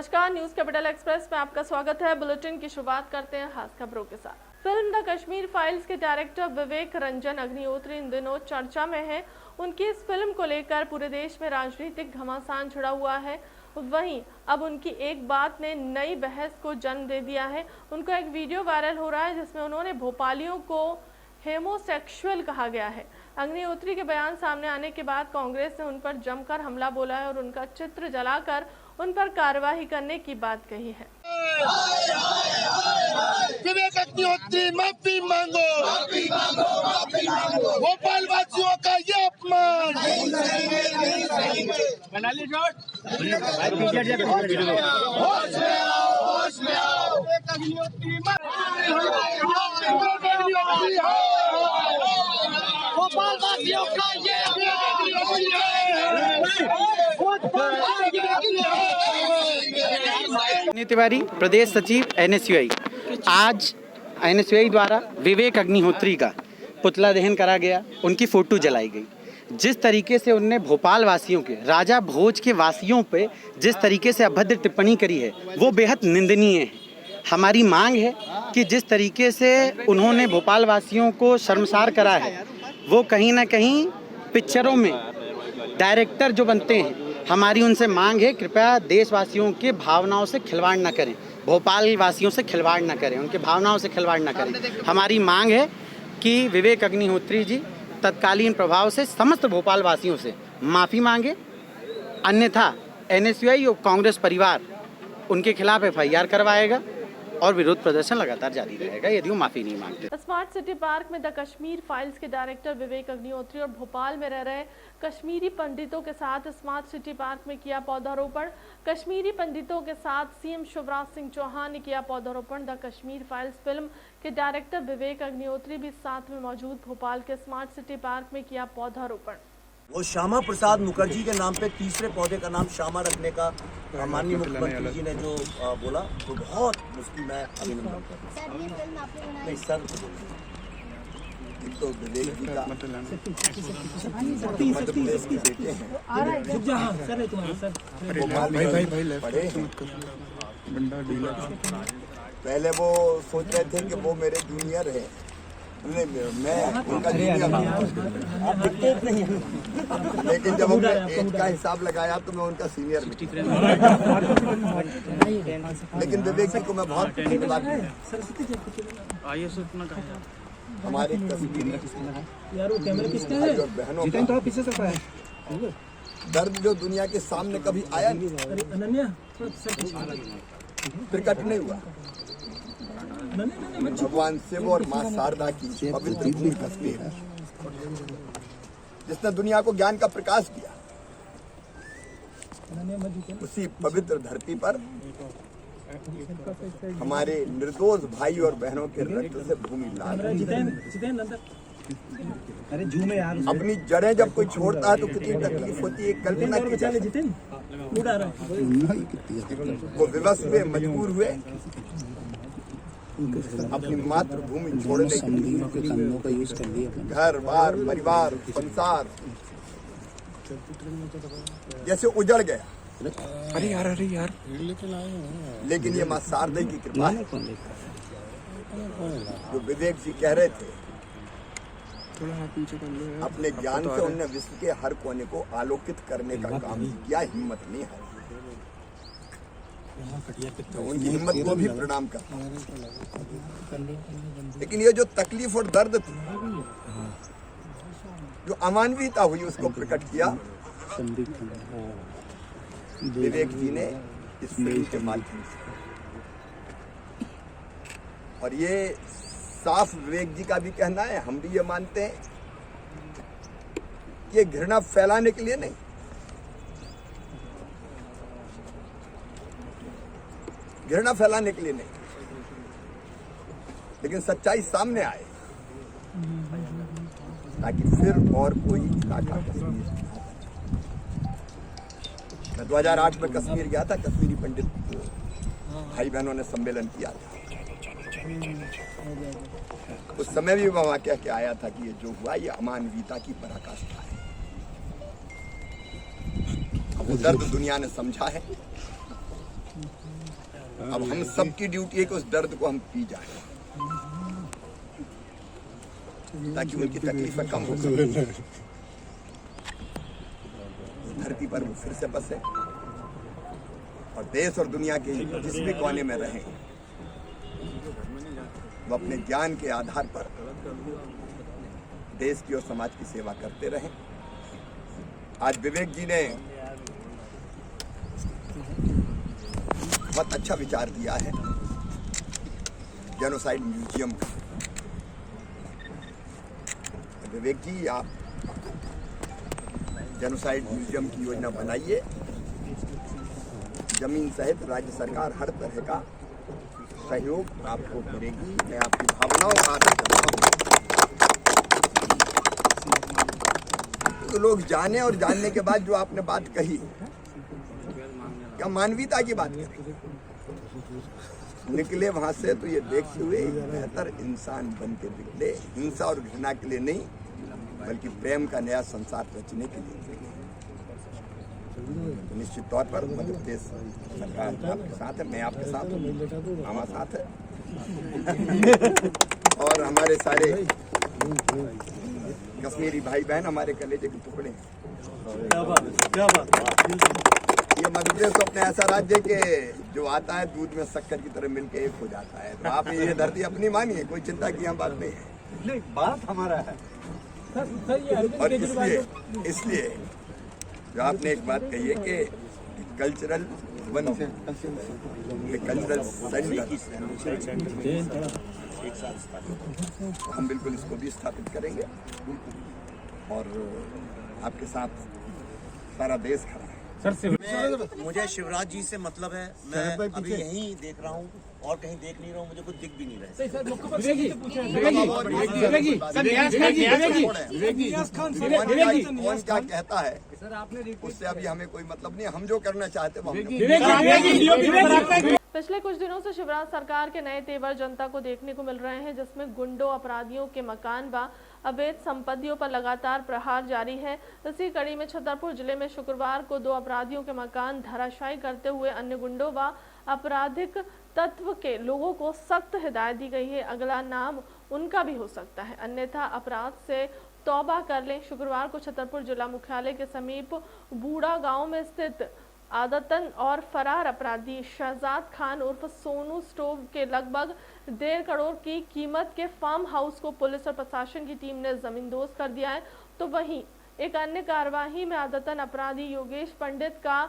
नमस्कार, news capital express में आपका स्वागत है। बुलेटिन की शुरुआत करते हैं खास खबरों के साथ। फिल्म द कश्मीर फाइल्स के डायरेक्टर विवेक रंजन अग्निहोत्री इन दिनों चर्चा में हैं। उनकी इस फिल्म को लेकर पूरे देश में राजनीतिक घमासान छिड़ा हुआ है। वहीं अब उनकी एक बात ने नई बहस को जन्म दे दिया है। उनका एक वीडियो वायरल हो रहा है जिसमें उन्होंने भोपालियों को होमोसेक्सुअल कहा गया है। अग्निहोत्री के बयान सामने आने के बाद कांग्रेस ने उन पर जमकर हमला बोला है और उनका चित्र जलाकर उन पर कार्रवाई करने की बात कही है। विवेक अग्निहोत्री माफी मांगो, भोपाल वासियों का ये अपमान। बना ली होश में आओ, विवेक अग्निहोत्री भोपाल वासियों का ये तिवारी, प्रदेश सचिव एनएसयूआई। आज एनएसयूआई द्वारा विवेक अग्निहोत्री का पुतला दहन करा गया, उनकी फोटो जलाई गई। जिस तरीके से उनने भोपाल वासियों के, राजा भोज के वासियों पे जिस तरीके से अभद्र टिप्पणी करी है वो बेहद निंदनीय है। हमारी मांग है कि जिस तरीके से उन्होंने भोपाल वासियों को शर्मसार करा है वो कहीं ना कहीं पिक्चरों में डायरेक्टर जो बनते हैं, हमारी उनसे मांग है कृपया देशवासियों के भावनाओं से खिलवाड़ न करें, भोपाल वासियों से खिलवाड़ न करें, उनके भावनाओं से खिलवाड़ न करें। हमारी मांग है कि विवेक अग्निहोत्री जी तत्कालीन प्रभाव से समस्त भोपाल वासियों से माफ़ी मांगे, अन्यथा एनएसयूआई और कांग्रेस परिवार उनके खिलाफ एफआईआर करवाएगा और विरोध प्रदर्शन लगातार जारी रहेगा यदि वो माफी नहीं मांगते। स्मार्ट सिटी पार्क में द कश्मीर फाइल्स के डायरेक्टर विवेक अग्निहोत्री और भोपाल में रह रहे कश्मीरी पंडितों के साथ स्मार्ट सिटी पार्क में किया पौधारोपण। कश्मीरी पंडितों के साथ सीएम शिवराज सिंह चौहान ने किया पौधारोपण। द कश्मीर फाइल्स फिल्म के डायरेक्टर विवेक अग्निहोत्री भी साथ में मौजूद भोपाल के स्मार्ट सिटी पार्क में किया पौधारोपण। वो श्यामा प्रसाद मुखर्जी के नाम पे तीसरे पौधे का नाम श्यामा रखने का माननीय मुख्यमंत्री जी ने जो बोला तो बहुत उसकी मैं अभिनंदन करता हूं। नहीं सर, तो विवेक जी का मध्य प्रदेश के बेटे हैं, पढ़े हैं। पहले वो सोच रहे थे कि वो मेरे जूनियर है, मैं उनका नहीं, लेकिन जब हमने एज का हिसाब लगाया तो मैं उनका सीनियर लेकिन विवेक जी को मैं बहुत धन्यवाद हमारे भाई और बहनों का दर्द जो दुनिया के सामने कभी आया नहीं, प्रकट नहीं हुआ। भगवान शिव और मां शारदा की पवित्र भूमि कश्मीर, जिसने दुनिया को ज्ञान का प्रकाश दिया, उसी पवित्र धरती पर हमारे निर्दोष भाई और बहनों के रक्त से भूमि लाल। अपनी जड़ें जब कोई छोड़ता है तो कितनी तकलीफ होती है, कल्पना की जा सकती है। वो विवश हुए, मजबूर हुए अपनी मातृभूमि छोड़ने के लिए, घर बार परिवार संसार जैसे उजड़ गया। अरे यार लेकिन ये मां शारदा की कृपा है। जो विवेक जी कह रहे थे, अपने ज्ञान से उन्होंने विश्व के हर कोने को आलोकित करने का काम किया, हिम्मत नहीं है। तो उनकी हिम्मत को भी प्रणाम करता हूं। लेकिन ये जो तकलीफ और दर्द थी, जो अमानवीयता हुई, उसको प्रकट किया विवेक जी ने इस फिल्म के माध्यम से। और ये साफ विवेक जी का भी कहना है, हम भी ये मानते हैं कि ये घृणा फैलाने के लिए नहीं, घृणा फैलाने के लिए नहीं, लेकिन सच्चाई सामने आए ताकि फिर और कोई इलाका कश्मीर। मैं 2008 में कश्मीर गया था, कश्मीरी पंडित भाई बहनों ने सम्मेलन किया था। उस समय भी मैं वहां कह के आया था कि ये जो हुआ ये अमानवीयता की पराकाष्ठा है। अब वो दर्द दुनिया ने समझा है। अब हम सबकी ड्यूटी है कि उस दर्द को हम पी जाए ताकि उनकी तकलीफें कम हो सके, धरती पर वो फिर से बसे और देश और दुनिया के जिस भी कोने में रहें वो अपने ज्ञान के आधार पर देश की और समाज की सेवा करते रहें। आज विवेक जी ने बहुत अच्छा विचार दिया है जेनोसाइड म्यूजियम का। विवेक जी, आप जेनोसाइड म्यूजियम की योजना बनाइए। जमीन सहित राज्य सरकार हर तरह का सहयोग आपको करेगी। मैं आपकी भावनाओं का आदर करता हूँ। तो लोग जाने और जानने के बाद जो आपने बात कही, क्या मानवीयता की बात करें, निकले वहां से तो ये देखते हुए एक बेहतर इंसान बन के निकले, हिंसा और घृणा के लिए नहीं बल्कि प्रेम का नया संसार रचने के लिए। तो निश्चित तौर पर मध्य प्रदेश सरकार आपके साथ है, मैं आपके साथ हूँ, हमारे साथ है और हमारे सारे कश्मीरी भाई बहन हमारे कलेजे के टुकड़े हैं। ये मध्य प्रदेश तो अपने ऐसा राज्य के जो आता है दूध में शक्कर की तरह मिलके एक हो जाता है। तो आप ये धरती अपनी मानिए, कोई चिंता की हम बात नहीं है। नहीं, बात हमारा है और इसलिए जो आपने एक बात कही है कि कल्चरल कल्चरल सेंटर हम बिल्कुल इसको भी स्थापित करेंगे और आपके साथ सारा देश खड़ा है। मुझे शिवराज जी से मतलब है, मैं अभी यहीं देख रहा हूँ और कहीं देख नहीं रहा हूँ, मुझे कुछ दिख भी नहीं रहा है। कौन क्या कहता है उससे अभी हमें कोई मतलब नहीं, हम जो करना चाहते हैं पिछले कुछ दिनों से शिवराज सरकार के नए तेवर जनता को देखने को मिल रहे हैं, जिसमें गुंडों, अपराधियों के मकान व अवैध संपत्तियों पर लगातार प्रहार जारी है। इसी कड़ी में छतरपुर जिले में शुक्रवार को 2 अपराधियों के मकान धराशायी करते हुए अन्य गुंडों व आपराधिक तत्व के लोगों को सख्त हिदायत दी गई है। अगला नाम उनका भी हो सकता है, अन्यथा अपराध से तौबा कर लें। शुक्रवार को छतरपुर जिला मुख्यालय के समीप बूढ़ा गांव में स्थित आदतन और फरार अपराधी शहजाद खान उर्फ सोनू स्टोव के लगभग 1.5 करोड़ की कीमत के फार्म हाउस को पुलिस और प्रशासन की टीम ने जमींदोज कर दिया है। तो वहीं एक अन्य कार्यवाही में आदतन अपराधी योगेश पंडित का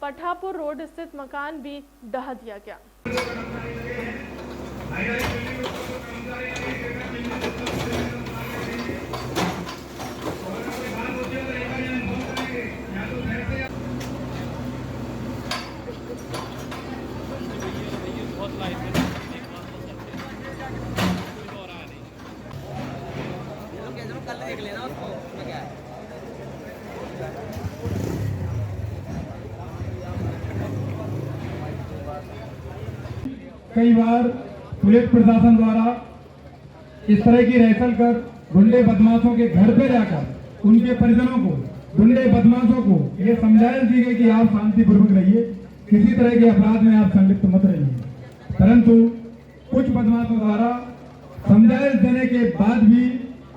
पठापुर रोड स्थित मकान भी ढहा दिया गया। कई बार पुलिस प्रशासन द्वारा इस तरह की रहसल कर गुंडे बदमाशों के घर पे जाकर उनके परिजनों को, गुंडे बदमाशों को ये समझाइश दी गई कि आप शांतिपूर्वक रहिए, किसी तरह के अपराध में आप संलिप्त मत रहिए। परंतु कुछ बदमाशों द्वारा समझाइश देने के बाद भी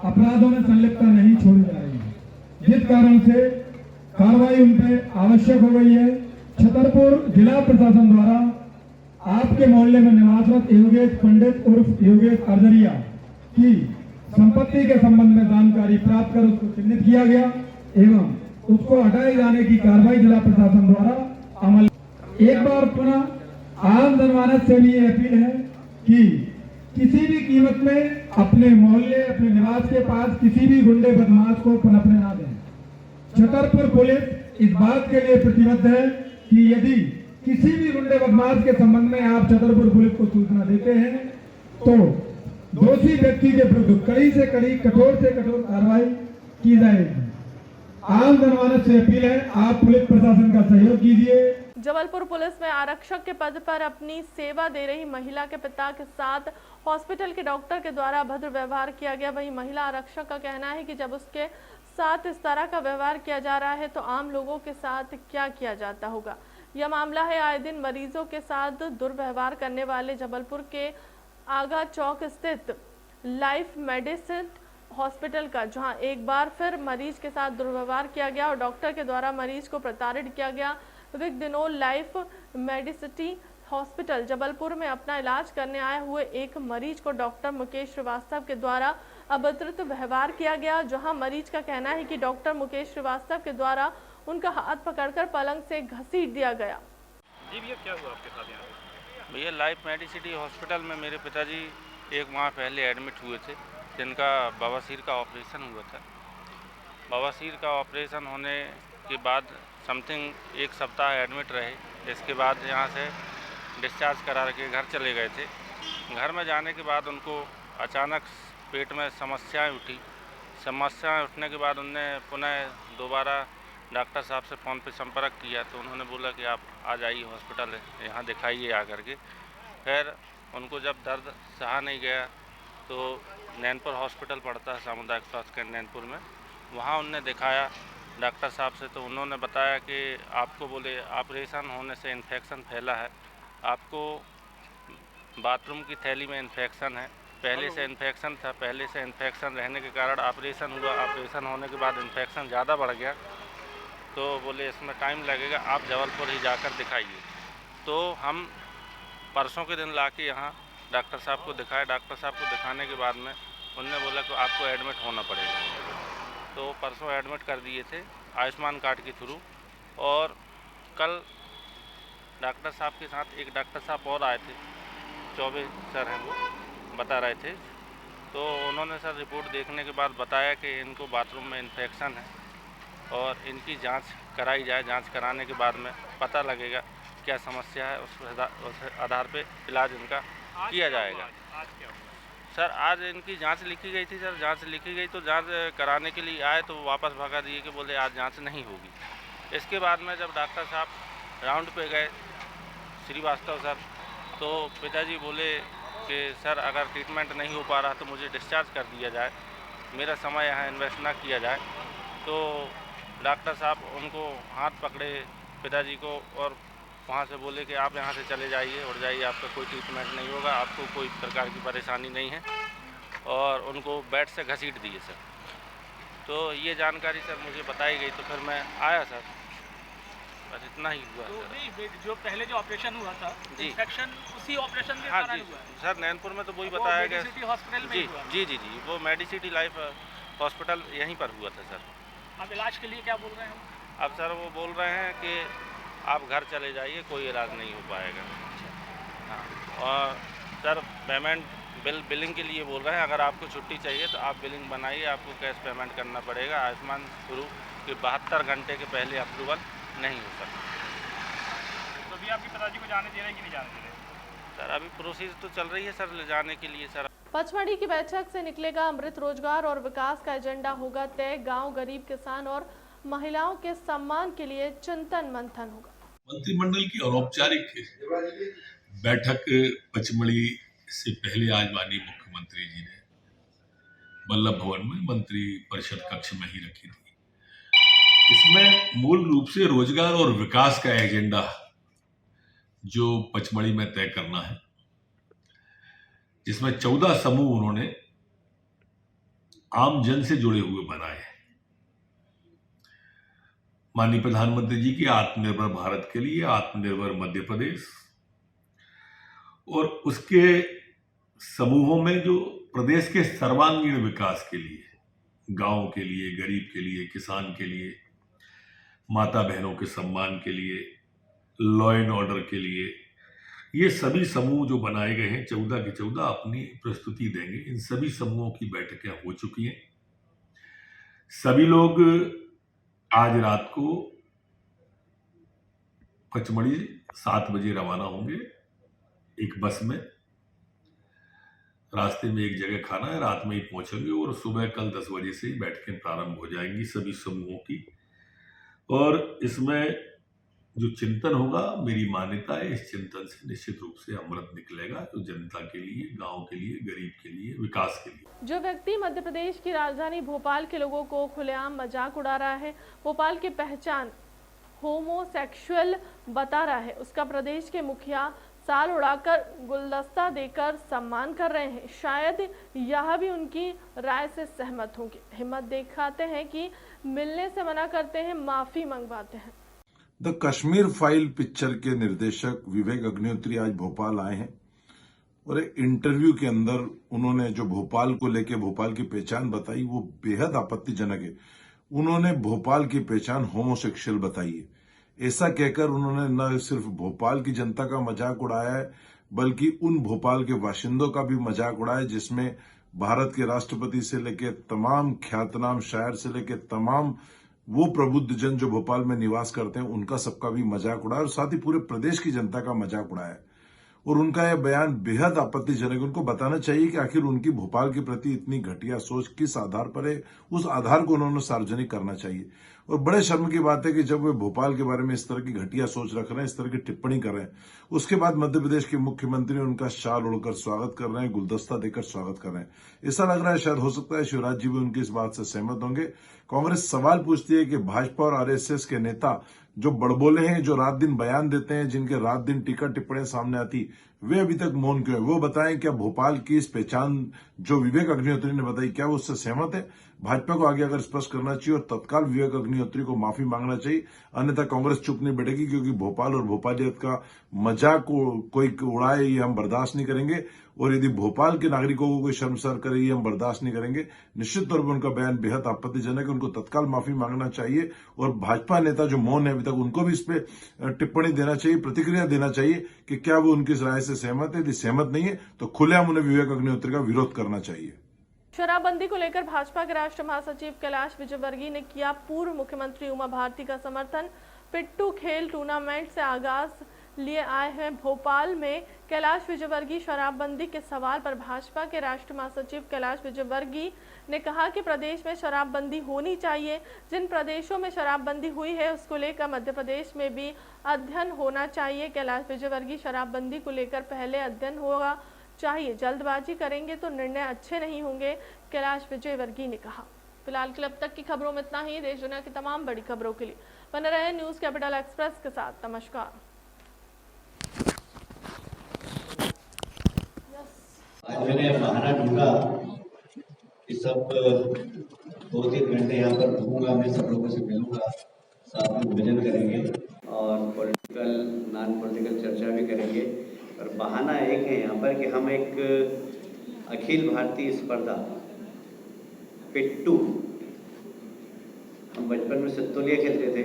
अपराधों में संलिप्तता नहीं छोड़ी जा रही है, जिस कारण से कार्रवाई उन पर आवश्यक हो गई है। छतरपुर जिला प्रशासन द्वारा आपके मोहल्ले में निवासरत योगेश पंडित उर्फ योगेश अर्जरिया की संपत्ति के संबंध में जानकारी प्राप्त कर उसको चिन्हित किया गया एवं उसको हटाए जाने की कार्रवाई जिला प्रशासन द्वारा अमल। एक बार पुनः आम जनमानस से भी ये अपील है कि किसी भी कीमत में अपने मोहल्ले, अपने निवास के पास किसी भी गुंडे बदमाश को पनपने ना दें। छतरपुर पुलिस इस बात के लिए प्रतिबद्ध है कि यदि किसी भी गुंडे बदमाश के संबंध में आप छतरपुर पुलिस को सूचना देते हैं तो दोषी व्यक्ति के विरुद्ध कड़ी से कड़ी, कठोर से कठोर कार्रवाई की जाएगी। आम जनमानस से अपील है, आप पुलिस प्रशासन का सहयोग कीजिए। जबलपुर पुलिस में आरक्षक के पद पर अपनी सेवा दे रही महिला के पिता के साथ हॉस्पिटल के डॉक्टर के द्वारा अभद्र व्यवहार किया गया। वहीं महिला आरक्षक का कहना है कि जब उसके साथ इस तरह का व्यवहार किया जा रहा है तो आम लोगों के साथ क्या किया जाता होगा। यह मामला है आए दिन मरीजों के साथ दुर्व्यवहार करने वाले जबलपुर के आगा चौक स्थित लाइफ मेडिसिन हॉस्पिटल का, जहां एक बार फिर मरीज के साथ दुर्व्यवहार किया गया और डॉक्टर के द्वारा मरीज को प्रताड़ित किया गया। विवेक दिनों लाइफ मेडिसिटी हॉस्पिटल जबलपुर में अपना इलाज करने आए हुए एक मरीज को डॉक्टर मुकेश श्रीवास्तव के द्वारा अभद्र व्यवहार किया गया, जहां मरीज का कहना है कि डॉक्टर मुकेश श्रीवास्तव के द्वारा उनका हाथ पकड़कर पलंग से घसीट दिया गया। जी भैया, क्या हुआ आपके साथ यहाँ? भैया लाइफ मेडिसिटी हॉस्पिटल में मेरे पिताजी एक माह पहले एडमिट हुए थे, जिनका बवासीर का ऑपरेशन हुआ था। बवासीर का ऑपरेशन होने के बाद समथिंग एक सप्ताह एडमिट रहे। इसके बाद यहाँ से डिस्चार्ज करा के घर चले गए थे। घर में जाने के बाद उनको अचानक पेट में समस्याएं उठी। समस्याएं उठने के बाद उनने पुनः दोबारा डॉक्टर साहब से फ़ोन पे संपर्क किया, तो उन्होंने बोला कि आप आ जाइए हॉस्पिटल, यहाँ दिखाइए आकर के। फिर उनको जब दर्द सहा नहीं गया तो नैनपुर हॉस्पिटल पड़ता है सामुदायिक स्वास्थ्य केंद्र नैनपुर में, वहाँ उनने दिखाया डॉक्टर साहब से। तो उन्होंने बताया कि आपको बोले ऑपरेशन होने से इन्फेक्शन फैला है, आपको बाथरूम की थैली में इन्फेक्शन है, पहले से इन्फेक्शन था, पहले से इन्फेक्शन रहने के कारण ऑपरेशन हुआ, ऑपरेशन होने के बाद इन्फेक्शन ज़्यादा बढ़ गया, तो बोले इसमें टाइम लगेगा, आप जबलपुर ही जाकर दिखाइए। तो हम परसों के दिन लाके यहाँ डॉक्टर साहब को दिखाए। डॉक्टर साहब को दिखाने के बाद में उनने बोला कि आपको एडमिट होना पड़ेगा, तो परसों एडमिट कर दिए थे आयुष्मान कार्ड के थ्रू। और कल डॉक्टर साहब के साथ एक डॉक्टर साहब और आए थे, चौबे सर हैं, वो बता रहे थे। तो उन्होंने सर रिपोर्ट देखने के बाद बताया कि इनको बाथरूम में इन्फेक्शन है और इनकी जांच कराई जाए। जांच कराने के बाद में पता लगेगा क्या समस्या है, उस आधार पे इलाज इनका किया जाएगा। आज क्या हुआ? सर आज इनकी जांच लिखी गई थी। सर जांच लिखी गई तो जांच कराने के लिए आए तो वापस भगा दिए कि बोले आज जांच नहीं होगी। इसके बाद में जब डॉक्टर साहब राउंड पे गए श्रीवास्तव सर, तो पिताजी बोले कि सर अगर ट्रीटमेंट नहीं हो पा रहा तो मुझे डिस्चार्ज कर दिया जाए, मेरा समय यहाँ इन्वेस्ट ना किया जाए। तो डॉक्टर साहब उनको हाथ पकड़े पिताजी को और वहाँ से बोले कि आप यहाँ से चले जाइए, उड़ जाइए, आपका कोई ट्रीटमेंट नहीं होगा, आपको कोई प्रकार की परेशानी नहीं है, और उनको बेड से घसीट दिए सर। तो ये जानकारी सर मुझे बताई गई, तो फिर मैं आया सर, बस इतना ही हुआ तो सर। नहीं, जो पहले जो ऑपरेशन हुआ था, जी। इन्फेक्शन उसी ऑपरेशन के हाँ कारण जी हुआ है? सर, नैनपुर में तो वही वो बताया गया। मेडिसिटी हॉस्पिटल में जी ही हुआ? जी जी जी, वो मेडिसिटी लाइफ हॉस्पिटल यहीं पर हुआ था सर। अब इलाज के लिए क्या बोल रहे हैं? अब सर वो बोल रहे हैं कि आप घर चले जाइए, कोई इलाज नहीं हो पाएगा। हाँ, और सर पेमेंट बिलिंग के लिए बोल रहे हैं, अगर आपको छुट्टी चाहिए तो आप बिलिंग बनाइए, आपको कैश पेमेंट करना पड़ेगा। आयुष्मान शुरू के 72 घंटे के पहले अप्रूवल नहीं हो सकता। तो अभी आपके पिताजी को जाने दे रहे हैं कि नहीं जाने दे रहे? सर अभी प्रोसेस तो चल रही है सर ले जाने के लिए सर। पचमढ़ी की बैठक से निकलेगा अमृत रोजगार और विकास का एजेंडा होगा तय। गांव, गरीब, किसान और महिलाओं के सम्मान के लिए चिंतन मंथन होगा। मंत्रिमंडल की अनौपचारिक बैठक पचमढ़ी से पहले आज माननीय मुख्यमंत्री जी ने वल्लभ भवन में मंत्री परिषद कक्ष में ही रखी थी। इसमें मूल रूप से रोजगार और विकास का एजेंडा जो पचमढ़ी में तय करना है, जिसमें 14 समूह उन्होंने आम जन से जुड़े हुए बनाए हैं। माननीय प्रधानमंत्री जी की आत्मनिर्भर भारत के लिए आत्मनिर्भर मध्य प्रदेश और उसके समूहों में जो प्रदेश के सर्वांगीण विकास के लिए, गांव के लिए, गरीब के लिए, किसान के लिए, माता बहनों के सम्मान के लिए, लॉ एंड ऑर्डर के लिए, ये सभी समूह जो बनाए गए हैं 14 के 14 अपनी प्रस्तुति देंगे। इन सभी समूहों की बैठकें हो चुकी हैं। सभी लोग आज रात को पचमढ़ी 7 बजे रवाना होंगे एक बस में। रास्ते में एक जगह खाना है, रात में ही पहुंचेंगे और सुबह कल 10 बजे से ही बैठकें प्रारंभ हो जाएंगी सभी समूहों की। और इसमें जो चिंतन होगा, मेरी मान्यता है इस चिंतन से निश्चित रूप से अमृत निकलेगा, जो जनता के लिए, गांव के लिए, गरीब के लिए, विकास के लिए। जो व्यक्ति मध्य प्रदेश की राजधानी भोपाल के लोगों को खुलेआम मजाक उड़ा रहा है, भोपाल की पहचान होमोसेक्सुअल बता रहा है, उसका प्रदेश के मुखिया साल उड़ाकर गुलदस्ता देकर सम्मान कर रहे हैं। शायद यह भी उनकी राय से सहमत होंगे। हिम्मत दिखाते हैं कि मिलने से मना करते हैं, माफी मंगवाते हैं। द कश्मीर फाइल पिक्चर के निर्देशक विवेक अग्निहोत्री आज भोपाल आए हैं और एक इंटरव्यू के अंदर उन्होंने जो भोपाल को लेके भोपाल की पहचान बताई वो बेहद आपत्तिजनक है। उन्होंने भोपाल की पहचान होमोसेक्सुअल बताई है। ऐसा कहकर उन्होंने न सिर्फ भोपाल की जनता का मजाक उड़ाया है बल्कि उन भोपाल के बाशिंदों का भी मजाक उड़ाया जिसमें भारत के राष्ट्रपति से लेकर तमाम ख्यातनाम शायर से लेकर तमाम वो प्रबुद्ध जन जो भोपाल में निवास करते हैं उनका सबका भी मजाक उड़ाया और साथ ही पूरे प्रदेश की जनता का मजाक उड़ाया। और उनका यह बयान बेहद आपत्तिजनक। उनको बताना चाहिए कि आखिर उनकी भोपाल के प्रति इतनी घटिया सोच किस आधार पर है, उस आधार को उन्होंने सार्वजनिक करना चाहिए। और बड़े शर्म की बात है कि जब वे भोपाल के बारे में इस तरह की घटिया सोच रख रहे हैं, इस तरह की टिप्पणी कर रहे हैं, उसके बाद मध्य प्रदेश के मुख्यमंत्री उनका शाल उड़कर स्वागत कर रहे हैं, गुलदस्ता देकर स्वागत कर रहे हैं। ऐसा लग रहा है शायद हो सकता है शिवराज जी भी उनकी इस बात से सहमत होंगे। कांग्रेस सवाल पूछती है कि भाजपा और आरएसएस के नेता जो बड़बोले हैं, जो रात दिन बयान देते हैं, जिनके रात दिन टीका टिप्पणियां सामने आती, वे अभी तक मौन क्यों है? वो बताएं क्या भोपाल की इस पहचान जो विवेक अग्निहोत्री ने बताई क्या वो उससे सहमत है? भाजपा को आगे अगर स्पष्ट करना चाहिए और तत्काल विवेक अग्निहोत्री को माफी मांगना चाहिए, अन्यथा कांग्रेस चुप नहीं बैठेगी, क्योंकि भोपाल और भोपालियत का मजाक कोई उड़ाए ये हम बर्दाश्त नहीं करेंगे। और यदि भोपाल के नागरिकों को कोई शर्मसार करे ये हम बर्दाश्त नहीं करेंगे। निश्चित तौर पर उनका बयान बेहद आपत्तिजनक है, उनको तत्काल माफी मांगना चाहिए और भाजपा नेता जो मौन है अभी तक उनको भी इस पे टिप्पणी देना चाहिए, प्रतिक्रिया देना चाहिए कि क्या वो उनकी इस राय से सहमत है। यदि सहमत नहीं है तो खुलेआम उन्हें विवेक अग्निहोत्री का विरोध करना चाहिए। शराबबंदी को लेकर भाजपा के राष्ट्रीय महासचिव कैलाश विजयवर्गीय ने किया पूर्व मुख्यमंत्री उमा भारती का समर्थन। पिट्टू खेल टूर्नामेंट से आगाज लिए आए हैं भोपाल में। कैलाश विजयवर्गीय शराबबंदी के सवाल पर भाजपा के राष्ट्रीय महासचिव कैलाश विजयवर्गीय ने कहा कि प्रदेश में शराबबंदी होनी चाहिए। जिन प्रदेशों में शराबबंदी हुई है उसको लेकर मध्य प्रदेश में भी अध्ययन होना चाहिए। कैलाश विजयवर्गीय शराबबंदी को लेकर पहले अध्ययन होगा चाहिए, जल्दबाजी करेंगे तो निर्णय अच्छे नहीं होंगे, कैलाश विजयवर्गीय ने कहा। फिलहाल के लिए अब तक की खबरों में इतना ही। देश दुनिया की तमाम बड़ी खबरों के लिए बने रहे न्यूज कैपिटल एक्सप्रेस के साथ। नमस्कार। आज मैंने बहाना ढूंढा कि सब 2-3 घंटे यहाँ पर रहूँगा, मैं सब लोगों से मिलूंगा, साथ में भोजन करेंगे और पॉलिटिकल नॉन पॉलिटिकल चर्चा भी करेंगे। और बहाना एक है यहाँ पर कि हम एक अखिल भारतीय स्पर्धा पिट्टू, हम बचपन में सित्तोलिया खेलते थे।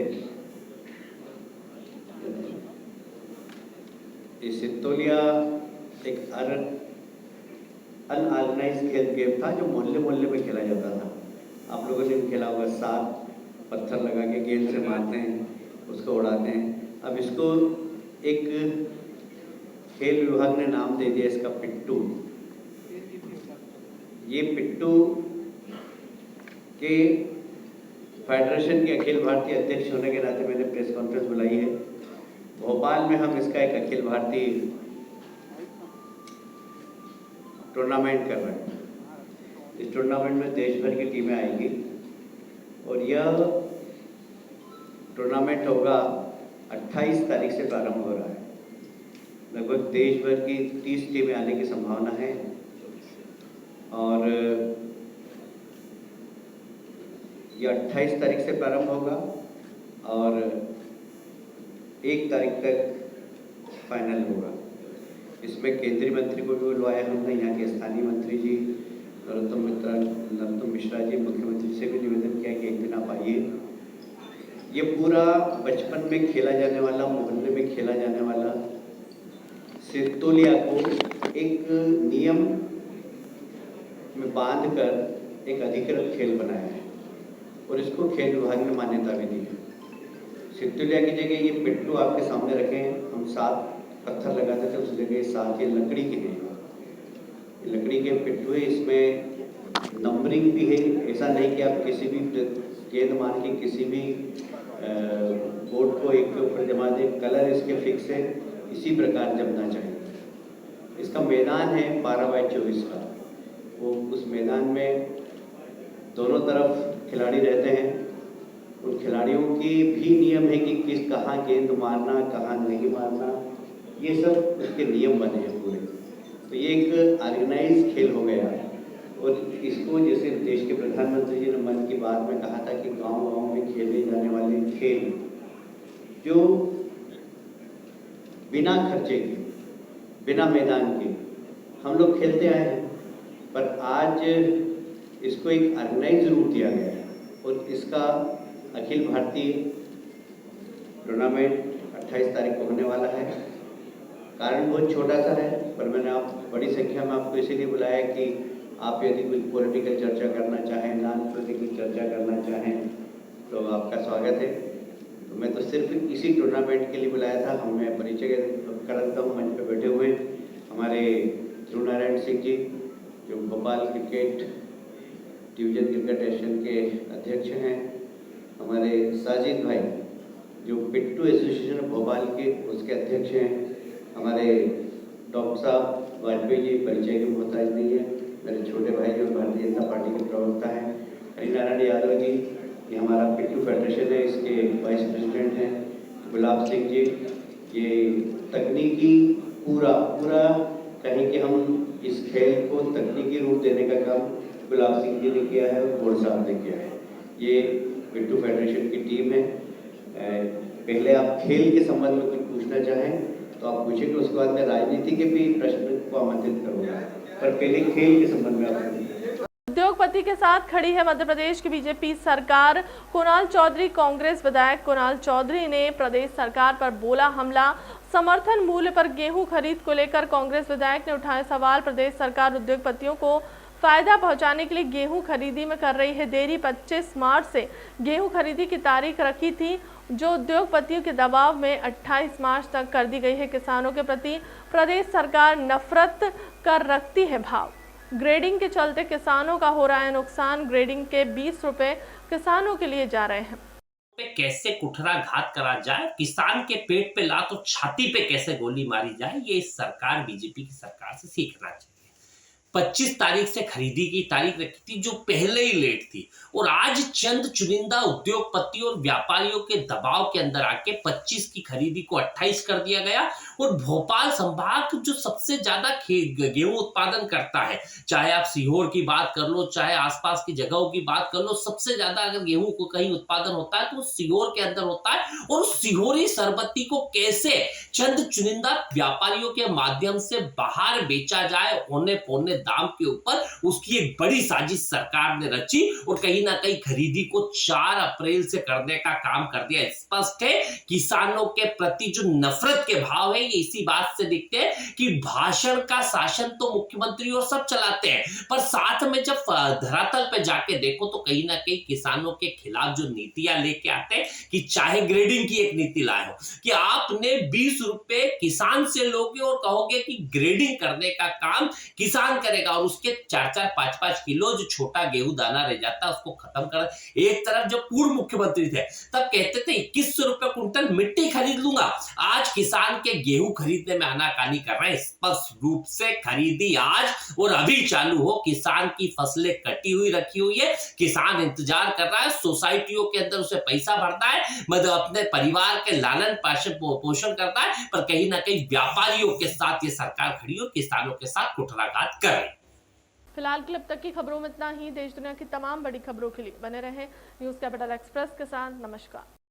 ये सित्तोलिया एक अनऑर्गेनाइज गेम था जो मोहल्ले मोहल्ले में खेला जाता था। आप लोगों ने भी खेला होगा, 7 पत्थर लगा के गेंद से मारते हैं, उसको उड़ाते हैं। अब इसको एक खेल विभाग ने नाम दे दिया इसका पिट्टू। ये पिट्टू के फेडरेशन के अखिल भारतीय अध्यक्ष होने के नाते मैंने प्रेस कॉन्फ्रेंस बुलाई है। भोपाल में हम इसका एक अखिल भारतीय टूर्नामेंट कर रहे हैं। इस टूर्नामेंट में देश भर की टीमें आएंगी और यह टूर्नामेंट होगा 28 तारीख से प्रारंभ हो रहा है। लगभग देश भर की 30 टीमें आने की संभावना है और यह 28 तारीख से प्रारंभ होगा और 1 तारीख तक फाइनल होगा। इसमें केंद्रीय मंत्री को भी बुलवाया हमने, यहाँ के स्थानीय मंत्री जी नरोत्तम मिश्रा जी, मुख्यमंत्री से भी निवेदन किया कि एक दिन आप आइए। ये पूरा बचपन में खेला जाने वाला, मोहल्ले में खेला जाने वाला सित्तोलिया को एक नियम में बांधकर एक अधिकृत खेल बनाया है और इसको खेल विभाग ने मान्यता भी दी है। सित्तोलिया की जगह ये पिट्टू आपके सामने रखे हैं, हम 7 पत्थर लगाते थे, उस जगह 7 ये लकड़ी के हैं। लकड़ी के पिट्टू है, इसमें नंबरिंग भी है। ऐसा नहीं कि आप किसी भी गेंद मार के किसी भी बोर्ड को एक के ऊपर जमा दें, कलर इसके फिक्स है, इसी प्रकार जमना चाहिए। इसका मैदान है 12x24 का। वो उस मैदान में दोनों तरफ खिलाड़ी रहते हैं उन खिलाड़ियों के भी नियम है कि किस कहाँ गेंद मारना, कहाँ नहीं मारना, ये सब उसके नियम बने हैं पूरे। तो ये एक ऑर्गेनाइज खेल हो गया। और इसको जैसे देश के प्रधानमंत्री जी ने मन की बात में कहा था कि गांव-गांव में खेले जाने वाले खेल जो बिना खर्चे के, बिना मैदान के हम लोग खेलते आए हैं, पर आज इसको एक ऑर्गेनाइज रूप दिया गया है। और इसका अखिल भारतीय टूर्नामेंट 28 तारीख को होने वाला है। कारण बहुत छोटा सा है, पर मैंने बड़ी संख्या में आपको इसीलिए बुलाया कि आप यदि कुछ पॉलिटिकल चर्चा करना चाहें, नॉन पॉलिटिकल चर्चा करना चाहें, तो आपका स्वागत है। तो मैं तो सिर्फ इसी टूर्नामेंट के लिए बुलाया था। मैं परिचय करता हूँ, मंच पे बैठे हुए हमारे ध्रुव नारायण सिंह जी, जो Bhopal cricket division cricket association के अध्यक्ष हैं। हमारे साजिद भाई, जो पिट्टू एसोसिएशन भोपाल के उसके अध्यक्ष हैं। हमारे डॉक्टर साहब वाजपेयी जी, परिचय के मोहताज नहीं है, मेरे छोटे भाई जो भारतीय जनता पार्टी के प्रवक्ता हैं। हरिनारायण यादव जी, ये हमारा पिट्टू फेडरेशन है, इसके वाइस प्रेसिडेंट हैं। गुलाब सिंह जी, ये तकनीकी पूरा कहें कि हम इस खेल को तकनीकी रूप देने का काम गुलाब सिंह जी ने किया है और बोर्ड साहब ने किया है। ये पिट्टू फेडरेशन की टीम है। पहले आप खेल के संबंध में कुछ पूछना चाहें तो आप पूछेंगे, उसके बाद मैं राजनीति के भी प्रश्न को आमंत्रित करूँगा, पर पहले खेल के संबंध में आप। उद्योगपति के साथ खड़ी है मध्य प्रदेश की बीजेपी सरकार। कुणाल चौधरी, कांग्रेस विधायक कुणाल चौधरी ने प्रदेश सरकार पर बोला हमला। समर्थन मूल्य पर गेहूं खरीद को लेकर कांग्रेस विधायक ने उठाए सवाल। प्रदेश सरकार उद्योगपतियों को फायदा पहुंचाने के लिए गेहूं खरीदी में कर रही है देरी। 25 मार्च से गेहूं खरीदी की तारीख रखी थी, जो उद्योगपतियों के दबाव में 28 मार्च तक कर दी गई है। किसानों के प्रति प्रदेश सरकार नफरत कर रखती है भाव। ग्रेडिंग के चलते किसानों का हो रहा है नुकसान। ग्रेडिंग के 20 रुपए किसानों के लिए जा रहे हैं। पे कैसे कुठाराघात करा जाए, किसान के पेट पे ला तो छाती पे कैसे गोली मारी जाए, ये इस सरकार बीजेपी की सरकार से सीखना चाहिए। 25 तारीख से खरीदी की तारीख रखी थी, जो पहले ही लेट थी, और आज चंद चुनिंदा उद्योगपतियों और व्यापारियों के दबाव के अंदर आके 25 की खरीदी को 28 कर दिया गया। और भोपाल संभाग जो सबसे ज्यादा गेहूं उत्पादन करता है, चाहे आप सीहोर की बात कर लो, चाहे आसपास की जगहों की बात कर लो, सबसे ज्यादा अगर गेहूं को कहीं उत्पादन होता है तो सीहोर के अंदर होता है। और सीहोरी सरबत्ती को कैसे चंद चुनिंदा व्यापारियों के माध्यम से बाहर बेचा जाए औने पौने दाम के ऊपर, उसकी एक बड़ी साजिश सरकार ने रची और कहीं ना कहीं खरीदी को 4 अप्रैल से करने का काम कर दिया। स्पष्ट है किसानों के प्रति जो नफरत के भाव है, ये इसी बात से दिखते हैं कि भाषण का शासन तो मुख्यमंत्री और सब चलाते हैं, पर साथ में जब धरातल पे जाके देखो तो कहीं ना कहीं किसानों के खिलाफ जो नीतियां लेके आते हैं, कि चाहे ग्रेडिंग की एक नीति लाए हो कि आपने 20 रुपए किसान से लोगे और कहोगे कि ग्रेडिंग करने का काम किसान करेगा, और उसके 4-4, 5-5 किलो जो छोटा गेहूं दाना रह जाता है उसको खत्म कर। एक तरफ जब पूर्व मुख्यमंत्री थे तब कहते थे 2100 रुपए कुंटल मिट्टी खरीद लूंगा, आज किसान के गेहूं खरीदने में आनाकानी कर रहे हैं। स्पष्ट रूप से खरीदी आज और अभी चालू हो। किसान की फसलें कटी हुई रखी हुई है, किसान इंतजार कर रहा है, सोसाइटियों के अंदर उसे पैसा भरता है, मतलब अपने परिवार के लालन पोषण करता है, पर कहीं ना कहीं व्यापारियों के साथ ये सरकार खड़ी और किसानों के साथ कुठाराघात कर रही। फिलहाल के अब तक की खबरों में इतना ही। देश दुनिया की तमाम बड़ी खबरों के लिए बने रहें न्यूज़ कैपिटल एक्सप्रेस के साथ। नमस्कार।